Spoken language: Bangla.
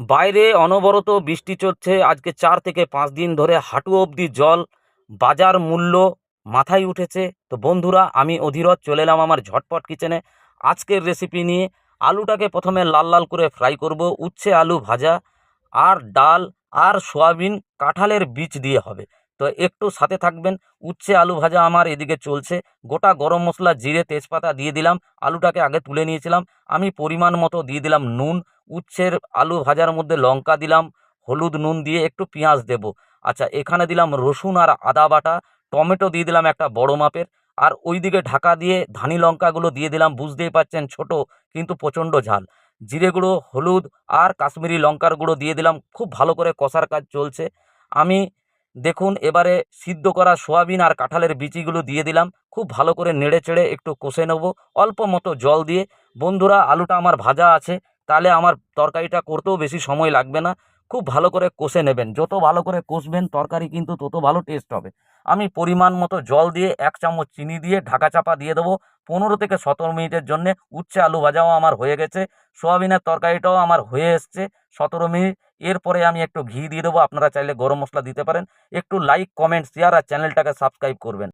বাইরে অনবরত বৃষ্টি চলছে আজকে 4 থেকে 5 দিন ধরে হাঁটু অবধি জল। বাজার মূল্য মাথায় উঠেছে। তো বন্ধুরা, আমি অধীরজ চলে এলাম আমার ঝটপট কিচেনে আজকের রেসিপি নিয়ে। আলুটাকে প্রথমে লাল লাল করে ফ্রাই করব, উচ্ছে আলু ভাজা আর ডাল আর সয়াবিন কাঁঠালের বীজ দিয়ে হবে। তো একটু সাথে থাকবেন। উচ্ছে আলু ভাজা আমার এদিকে চলছে। গোটা গরম মশলা জিরে তেজপাতা দিয়ে দিলাম। আলুটাকে আগে তুলে নিয়েছিলাম। আমি পরিমাণ মতো দিয়ে দিলাম নুন। উচ্ছের আলু ভাজার মধ্যে লঙ্কা দিলাম, হলুদ নুন দিয়ে একটু পেঁয়াজ দেব। আচ্ছা, এখানে দিলাম রসুন আর আদা বাটা। টমেটো দিয়ে দিলাম একটা বড় মাপের। আর ওইদিকে ঢাকা দিয়ে ধানি লঙ্কাগুলো দিয়ে দিলাম, বুঝতেই পারছেন ছোট কিন্তু প্রচণ্ড ঝাল। জিরে গুঁড়ো, হলুদ আর কাশ্মীরি লঙ্কার গুঁড়ো দিয়ে দিলাম। খুব ভালো করে কষার কাজ চলছে। আমি দেখুন এবারে সিদ্ধ করা সয়াবিন আর কাঁঠালের বিচিগুলো দিয়ে দিলাম। খুব ভালো করে নেড়ে চেড়ে একটু কষে নেব অল্প মতো জল দিয়ে। বন্ধুরা, আলুটা আমার ভাজা আছে, তাহলে আমার তরকারিটা করতেও বেশি সময় লাগবে না। খুব ভালো করে কষে নেবেন। যত ভালো করে কষবেন তরকারি কিন্তু তত ভালো টেস্ট হবে। আমি পরিমাণ মতো জল দিয়ে 1 চামচ চিনি দিয়ে ঢাকা চাপা দিয়ে দেবো 15 থেকে 17 মিনিটের জন্যে। উচ্ছে আলু ভাজাও আমার হয়ে গেছে। সোয়াবিনের তরকারিটাও আমার হয়ে এসছে 17 মিনিট। এরপরে আমি একটু ঘি দিয়ে দেবো। আপনারা চাইলে গরম মশলা দিতে পারেন। একটু লাইক, কমেন্ট, শেয়ার আর চ্যানেলটাকে সাবস্ক্রাইব করবেন।